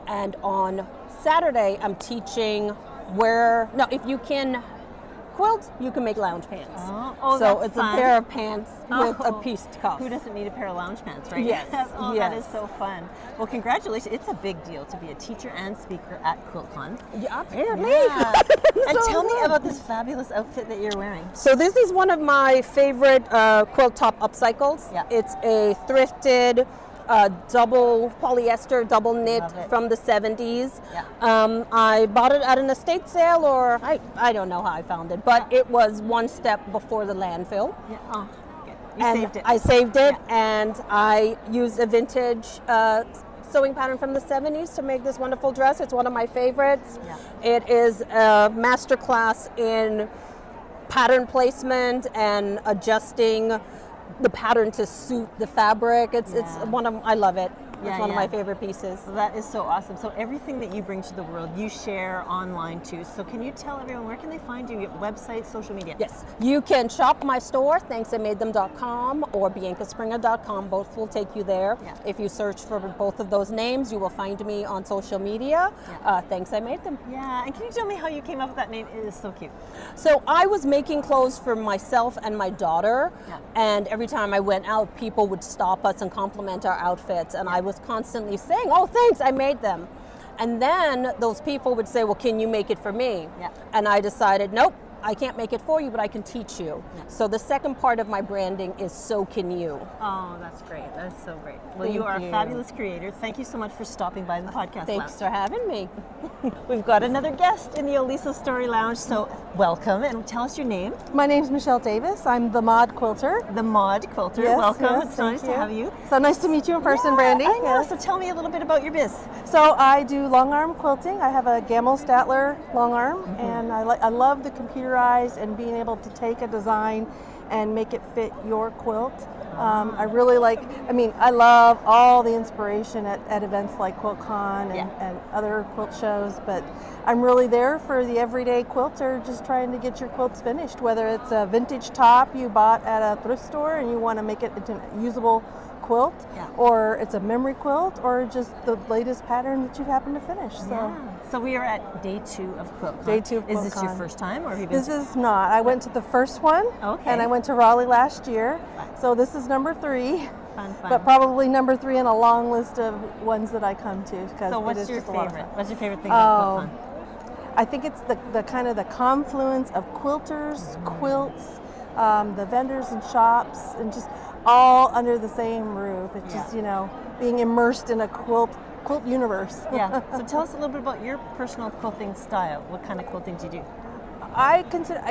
And on Saturday, I'm teaching if you can quilt, you can make lounge pants. So it's fun. A pair of pants with a pieced cuff. Who doesn't need a pair of lounge pants, right? Yes. That is so fun. Well, congratulations. It's a big deal to be a teacher and speaker at QuiltCon. Yeah, apparently. Yeah. And tell me about this fabulous outfit that you're wearing. So this is one of my favorite quilt top upcycles. Yeah. It's a thrifted double polyester, double knit from the 70s. Yeah. I bought it at an estate sale, or I don't know how I found it, but it was one step before the landfill. Yeah. Oh, good. You saved it. I saved it, and I used a vintage sewing pattern from the 70s to make this wonderful dress. It's one of my favorites. Yeah. It is a masterclass in pattern placement and adjusting the pattern to suit the fabric. It's I love it. It's one of my favorite pieces. So that is so awesome. So everything that you bring to the world, you share online too. So can you tell everyone, where can they find you? Your website, social media? Yes. You can shop my store, thanksimadethem.com or biancaspringer.com. Both will take you there. Yeah. If you search for both of those names, you will find me on social media. Yeah. Thanks I Made Them. Yeah. And can you tell me how you came up with that name? It is so cute. So I was making clothes for myself and my daughter. Yeah. And every time I went out, people would stop us and compliment our outfits. And I was constantly saying, oh, thanks, I made them. And then those people would say, well, can you make it for me? Yeah. And I decided, nope, I can't make it for you, but I can teach you. So the second part of my branding is so can you. Oh, that's great. That's so great. Well, Thank you are you. a fabulous creator. Thank you so much for stopping by the podcast Thanks lounge. for having me. We've got another guest in the Oliso Story Lounge, so welcome and tell us your name. My name's Michelle Davis. I'm the Mod Quilter. The Mod Quilter. Yes, welcome. yes, it's nice to have you. So nice to meet you in person, Brandy. I know. So tell me a little bit about your biz. So I do long arm quilting. I have a Gamble Statler long arm, and I love the computerized and being able to take a design and make it fit your quilt. I really I love all the inspiration at events like QuiltCon and other quilt shows, but I'm really there for the everyday quilter just trying to get your quilts finished, whether it's a vintage top you bought at a thrift store and you want to make it into a usable quilt, or it's a memory quilt, or just the latest pattern that you happen to finish. So we are at day 2 of QuiltCon. Day 2 of QuiltCon. Is this your first time, or have you been? This is not. I went to the first one, and I went to Raleigh last year. So this is number 3. Fun. But probably number 3 in a long list of ones that I come to. So what's your favorite? What's your favorite thing about QuiltCon? I think it's the kind of the confluence of quilters, quilts, the vendors and shops, and just all under the same roof. It's just, being immersed in a quilt universe. So tell us a little bit about your personal quilting style. What kind of quilting do you do? I consider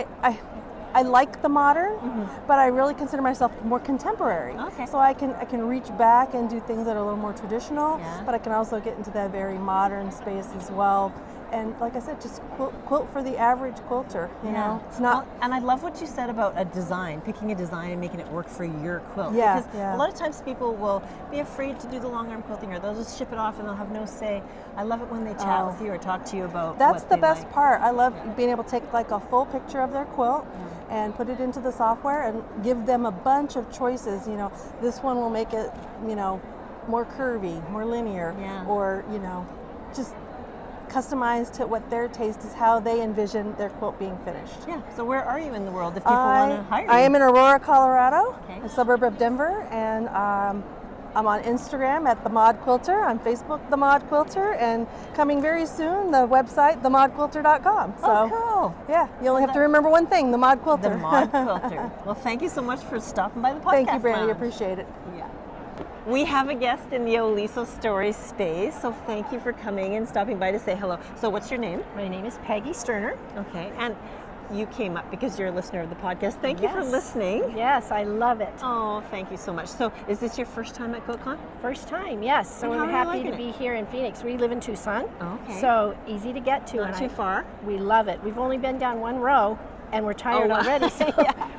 I like the modern, but I really consider myself more contemporary. Okay. So I can reach back and do things that are a little more traditional, but I can also get into that very modern space as well. And like I said, just quilt for the average quilter. You know, it's not. Well, and I love what you said about a design, picking a design and making it work for your quilt. Yeah, because a lot of times people will be afraid to do the long arm quilting, or they'll just ship it off and they'll have no say. I love it when they chat with you or talk to you about. That's what the they best like. part. I love being able to take like a full picture of their quilt and put it into the software and give them a bunch of choices. This one will make it, more curvy, more linear, or just customized to what their taste is, how they envision their quilt being finished. Yeah. So where are you in the world if people want to hire you? I am in Aurora, Colorado, a suburb of Denver, and I'm on Instagram at The Mod Quilter, on Facebook The Mod Quilter, and coming very soon, the website themodquilter.com. So, cool. Yeah, you only have to remember one thing, The Mod Quilter. The Mod Quilter. Well, thank you so much for stopping by the podcast. Thank you, Brandy. Lounge. Appreciate it. Yeah. We have a guest in the Oliso Story space, so thank you for coming and stopping by to say hello. So what's your name? My name is Peggy Sterner. Okay, and you came up because you're a listener of the podcast. Thank you for listening. Yes, I love it. Oh, thank you so much. So is this your first time at QuiltCon? First time, yes. So And how we're are you happy to liking be here in Phoenix. We live in Tucson. Okay. So easy to get to. Not too far. We love it. We've only been down one row and we're tired wow. already, so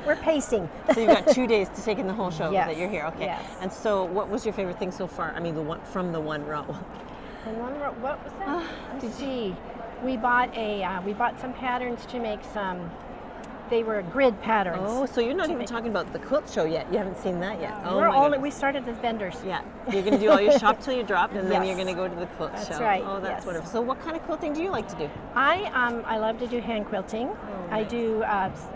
we're pacing. So you've got 2 days to take in the whole show Yes, that you're here. Okay. yes. And so what was your favorite thing so far? I mean, the one from the one row. And one row, what was that? Let's see. We bought some patterns to make some. They were grid patterns. Oh, so you're not even talking about the quilt show yet. You haven't seen that yet. We started as vendors. Yeah. You're going to do all your shop till you drop, and then Yes. you're going to go to the quilt show. That's right, Oh, that's yes. wonderful. So what kind of quilting do you like to do? I love to do hand quilting. I do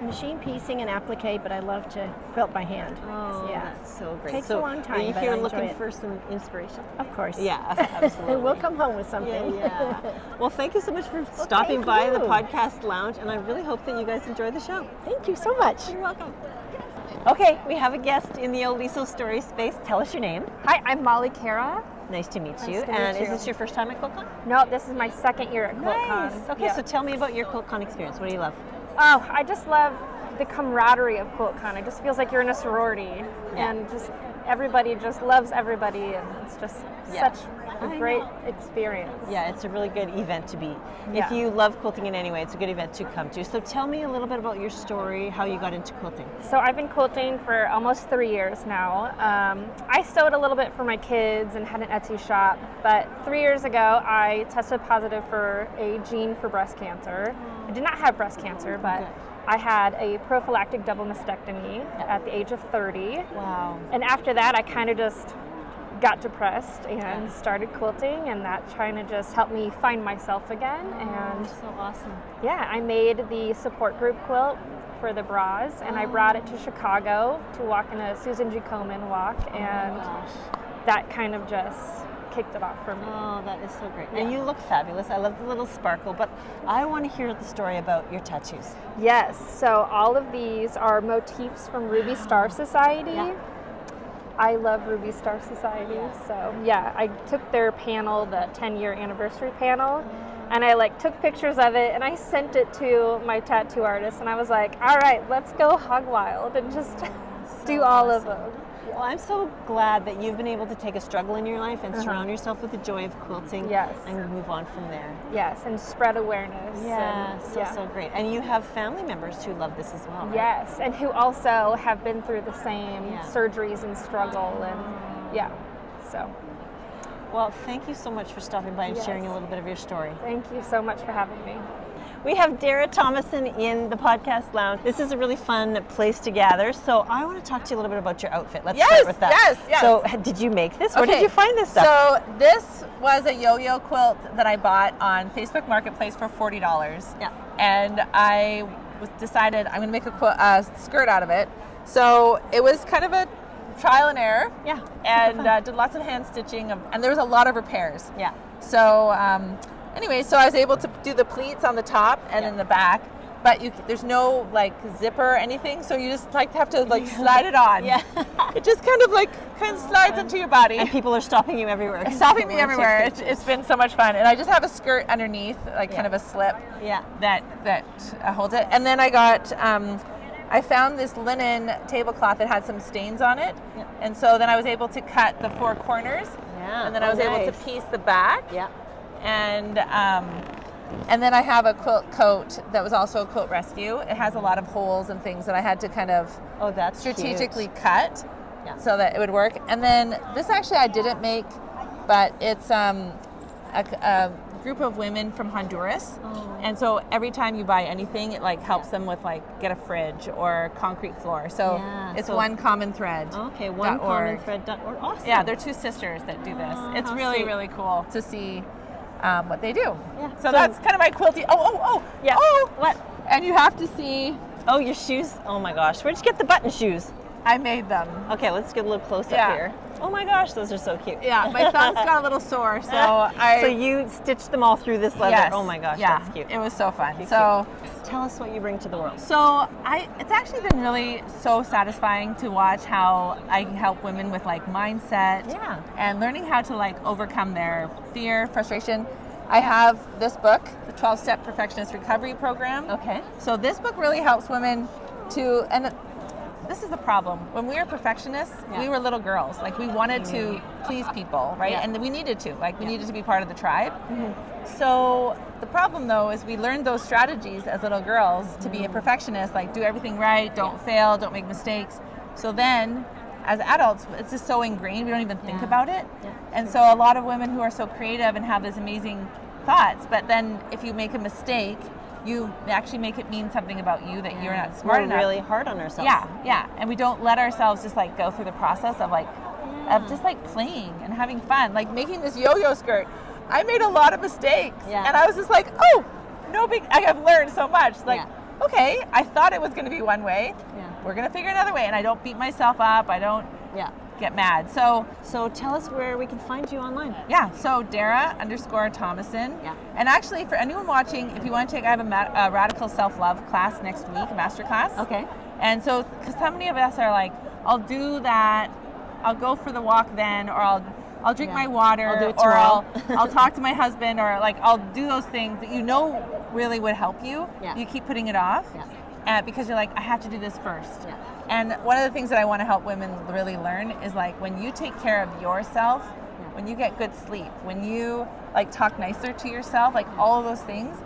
machine piecing and applique, but I love to quilt by hand. Oh, yeah. that's so great. Takes so a long time. Are you but here I enjoy looking it. for some inspiration? Of course. Yeah, absolutely. We'll come home with something. Yeah. Well, thank you so much for stopping thank by the you. podcast lounge, and I really hope that you guys enjoy the show. Thank you so much. You're welcome. Okay, we have a guest in the Oliso Story space. Tell us your name. Hi, I'm Molly Cara. Nice to meet Nice you. to And meet is you. this your first time at QuiltCon? No, this is my second year at QuiltCon. Nice. Okay, so tell me about your QuiltCon experience. What do you love? Oh, I just love the camaraderie of QuiltCon. It just feels like you're in a sorority, and just everybody just loves everybody, and it's just such a great experience. Yeah, it's a really good event to be. Yeah. If you love quilting in any way, it's a good event to come to. So tell me a little bit about your story, how you got into quilting. So I've been quilting for almost 3 years now. I sewed a little bit for my kids and had an Etsy shop, but 3 years ago I tested positive for a gene for breast cancer. I did not have breast cancer, but I had a prophylactic double mastectomy at the age of 30. Wow. And after that I kind of just got depressed and started quilting, and that kind of just helped me find myself again. And so awesome. Yeah, I made the support group quilt for the bras, and I brought it to Chicago to walk in a Susan G. Komen walk, and that kind of just kicked it off for me. Oh, that is so great. Yeah. And you look fabulous. I love the little sparkle, but I want to hear the story about your tattoos. Yes, so all of these are motifs from Ruby Star Society. Yeah. I love Ruby Star Society, so yeah, I took their panel, the 10-year anniversary panel, and I like took pictures of it and I sent it to my tattoo artist, and I was like, all right, let's go hog wild and just do all of them. Well, I'm so glad that you've been able to take a struggle in your life and surround yourself with the joy of quilting and move on from there. Yes, and spread awareness. Yeah, and, so great. And you have family members who love this as well, right? Yes, and who also have been through the same surgeries and struggle, and so. Well, thank you so much for stopping by and sharing a little bit of your story. Thank you so much for having me. We have Dara Thomasson in the podcast lounge. This is a really fun place to gather. So I want to talk to you a little bit about your outfit. Let's start with that. Yes. So did you make this? Where did you find this stuff? So this was a yo-yo quilt that I bought on Facebook Marketplace for $40. Yeah. And I decided I'm going to make a skirt out of it. So it was kind of a trial and error. Yeah. And did lots of hand stitching, and there was a lot of repairs. Yeah. So anyway, so I was able to do the pleats on the top and in the back, but there's no like zipper or anything, so you just have to slide it on. Yeah. It just kind of slides into your body. And people are stopping you everywhere. Stopping me everywhere. It's been so much fun. And I just have a skirt underneath, kind of a slip that holds it. And then I got, I found this linen tablecloth that had some stains on it. Yeah. And so then I was able to cut the four corners. Yeah. And then I was able to piece the back. Yeah. And then I have a quilt coat that was also a quilt rescue. It has a lot of holes and things that I had to kind of strategically cut so that it would work. And then this actually I didn't make, but it's a group of women from Honduras. And so every time you buy anything, it helps them with get a fridge or concrete floor. So it's one common thread. Okay, one common thread.org. Awesome. Yeah, they're two sisters that do this. It's really, really cool to see what they do. Yeah. So that's kind of my quilty. Yeah. Oh, what? And you have to see. Oh, your shoes. Oh my gosh. Where'd you get the button shoes? I made them. Okay, let's get a little close up here. Oh my gosh, those are so cute. Yeah, my thumb's got a little sore, so So you stitched them all through this leather. Yes. Oh my gosh, yeah, that's cute. It was so fun. Cute, so cute. Tell us what you bring to the world. So it's actually been really so satisfying to watch how I help women with mindset and learning how to overcome their fear, frustration. I have this book, the 12-Step Perfectionist Recovery Program. Okay. So this book really helps women to, and this is the problem. When we were perfectionists, we were little girls. We wanted to please people, right? Yeah. And we needed to. We needed to be part of the tribe. So the problem, though, is we learned those strategies as little girls to be a perfectionist, do everything right, don't fail, don't make mistakes. So then, as adults, it's just so ingrained, we don't even think about it. Yeah. And so a lot of women who are so creative and have these amazing thoughts, but then if you make a mistake, you actually make it mean something about you that you're not smart enough. We're really hard on ourselves. Yeah. And we don't let ourselves just go through the process of just playing and having fun. Making this yo-yo skirt, I made a lot of mistakes. Yeah. And I was just oh, no big, I've learned so much. Okay, I thought it was going to be one way. Yeah. We're going to figure another way. And I don't beat myself up. I don't get mad. So tell us where we can find you online. Yeah, so Dara_Thomasson. Yeah. And actually, for anyone watching, if you want to take, I have a radical self-love class next week, a master class. Okay. And so, because so many of us are I'll do that, I'll go for the walk then, or I'll drink my water, I'll do it or tomorrow. I'll talk to my husband, or I'll do those things that really would help you. Yeah. You keep putting it off. Yeah. Because you're I have to do this first. Yeah. And one of the things that I want to help women really learn is when you take care of yourself, when you get good sleep, when you talk nicer to yourself, all of those things,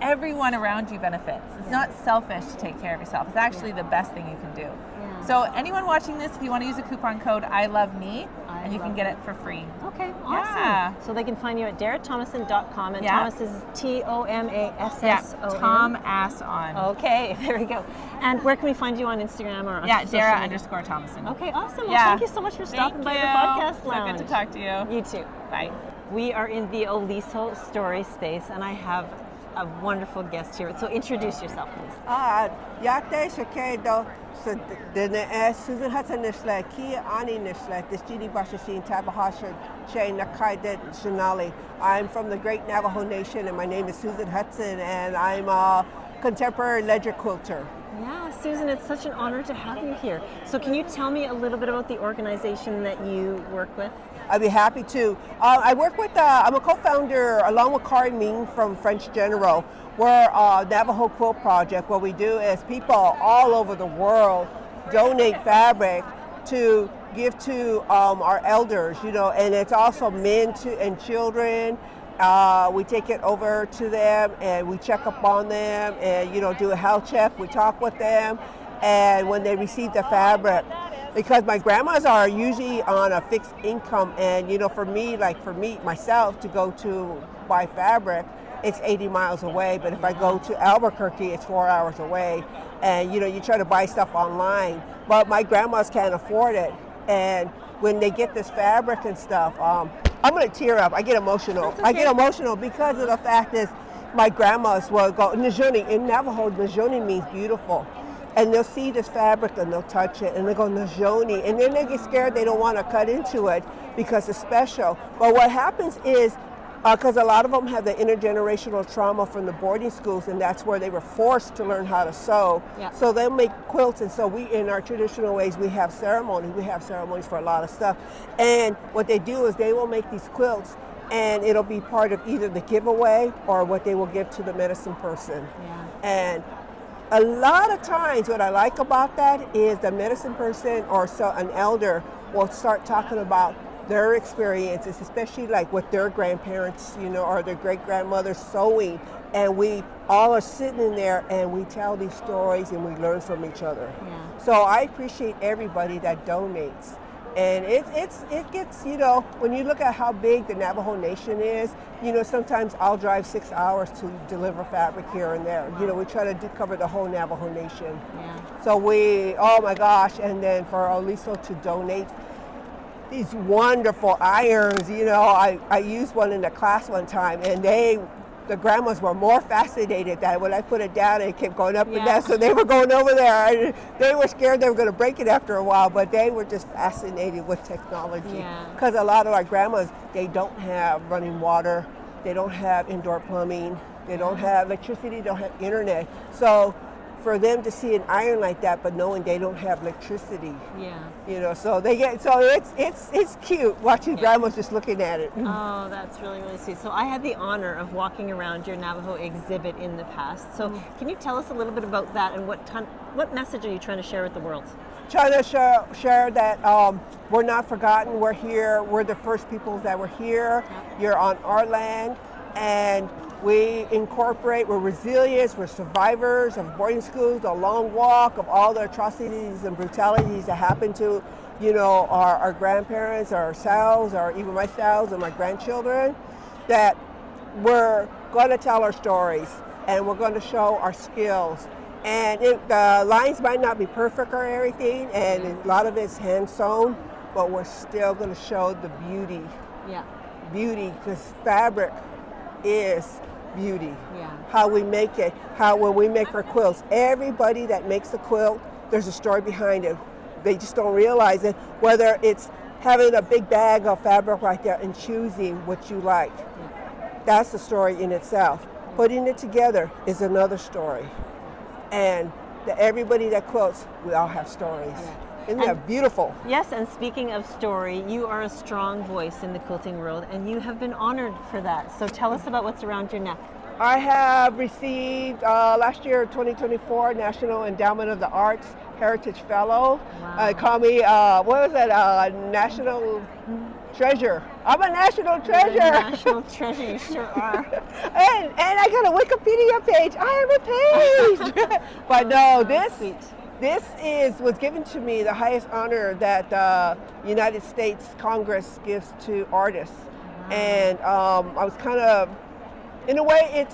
everyone around you benefits. It's not selfish to take care of yourself. It's actually the best thing you can do. Yeah. So anyone watching this, if you want to use a coupon code ILOVEME, and you can get it for free. Okay, awesome. Yeah. So they can find you at darathomasson.com, and Thomas is Thomasson. Yeah, Thomasson. Okay, there we go. And where can we find you on Instagram or on Dara_Thomasson. Okay, awesome. Well, thank you so much for stopping by the podcast lounge. So good to talk to you. You too. Bye. We are in the Oliso story space, and I have a wonderful guest here. So introduce yourself, please. Yate Keto, So the Susan Hudson nishle ki ani nishle this Gini Bashashin Tabahasha Chain Nakaidet Shanali. I'm from the Great Navajo Nation and my name is Susan Hudson and I'm a contemporary ledger quilter. Yeah, Susan, it's such an honor to have you here. So can you tell me a little bit about the organization that you work with? I'd be happy to. I work with, I'm a co-founder along with Cara Ming from French General. We're a Navajo Quilt Project. What we do is people all over the world donate fabric to give to our elders, you know, and it's also men and children. We take it over to them and we check up on them and, you know, do a health check. We talk with them and when they receive the fabric, because my grandmas are usually on a fixed income and, you know, for me, myself to go to buy fabric, it's 80 miles away, but if I go to Albuquerque, it's 4 hours away. And, you know, you try to buy stuff online, but my grandmas can't afford it. And when they get this fabric and stuff, I'm gonna tear up. I get emotional. Okay. I get emotional because of the fact is my grandmas will go, Najoni, in Navajo, Najoni means beautiful. And they'll see this fabric and they'll touch it and they go Najoni. And then they get scared, they don't wanna cut into it because it's special. But what happens is, because a lot of them have the intergenerational trauma from the boarding schools and that's where they were forced to learn how to sew. Yeah. So they'll make quilts and so we, in our traditional ways, we have ceremonies. We have ceremonies for a lot of stuff. And what they do is they will make these quilts and it'll be part of either the giveaway or what they will give to the medicine person. Yeah. And a lot of times what I like about that is the medicine person or so an elder will start talking about their experiences, especially like with their grandparents, you know, or their great-grandmother sewing, and we all are sitting in there and we tell these stories and we learn from each other. Yeah. So I appreciate everybody that donates. And it gets, you know, when you look at how big the Navajo Nation is, you know, sometimes I'll drive 6 hours to deliver fabric here and there. You know, we try to cover the whole Navajo Nation. Yeah. So we, oh my gosh, and then for Oliso to donate these wonderful irons, you know, I used one in the class one time and the grandmas were more fascinated that when I put it down it kept going up and down, so they were going over there and they were scared they were going to break it after a while, but they were just fascinated with technology because a lot of our grandmas, they don't have running water, they don't have indoor plumbing, they don't have electricity, they don't have internet. So for them to see an iron like that, but knowing they don't have electricity, you know, so they get, so it's cute watching grandmas just looking at it. Oh, that's really, really sweet. So I had the honor of walking around your Navajo exhibit in the past. So can you tell us a little bit about that and what message are you trying to share with the world? Trying to share that we're not forgotten, we're here, we're the first peoples that were here, you're on our land, and we incorporate, we're resilient, we're survivors of boarding schools, the long walk, of all the atrocities and brutalities that happened to, you know, our grandparents, ourselves, or even myself and my grandchildren, that we're going to tell our stories and we're going to show our skills. And the lines might not be perfect or everything, and a lot of it's hand sewn, but we're still going to show the beauty. Yeah. Beauty, because fabric is beauty. Yeah. How we make it, how when we make our quilts, everybody that makes a quilt, there's a story behind it. They just don't realize it, whether it's having a big bag of fabric right there and choosing what you like. Yeah. That's the story in itself. Yeah. Putting it together is another story. And everybody that quilts, we all have stories. Yeah. Isn't that beautiful? Yes, and speaking of story, you are a strong voice in the quilting world, and you have been honored for that. So tell us about what's around your neck. I have received last year, 2024, National Endowment of the Arts Heritage Fellow. Wow. Call me, what was that, National Treasure. I'm a national treasure. You're a national treasure, you sure are. and I got a Wikipedia page. I have a page. But no, this was given to me, the highest honor that the United States Congress gives to artists. Wow. And I was kind of, in a way,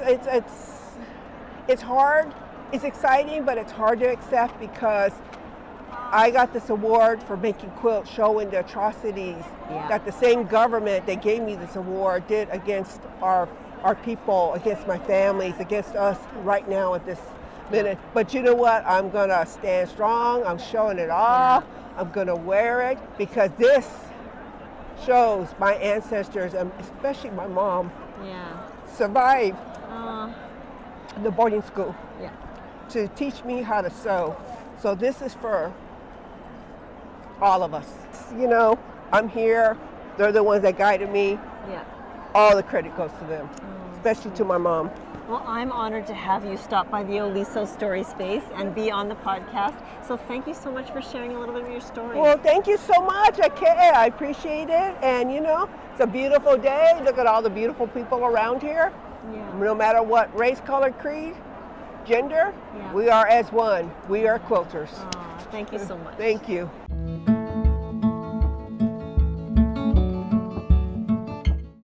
it's hard. It's exciting, but it's hard to accept because I got this award for making quilts, showing the atrocities that the same government that gave me this award did against our people, against my families, against us right now at this linen. But you know what? I'm gonna stand strong. I'm showing it off. I'm gonna wear it because this shows my ancestors, and especially my mom, survived the boarding school to teach me how to sew. So this is for all of us. You know, I'm here. They're the ones that guided me. All the credit goes to them, especially to my mom. Well, I'm honored to have you stop by the Oliso Story Space and be on the podcast. So thank you so much for sharing a little bit of your story. Well, thank you so much. I appreciate it. And you know, it's a beautiful day. Look at all the beautiful people around here. No matter what race, color, creed, gender, we are as one. We are quilters. Thank you so much. Thank you.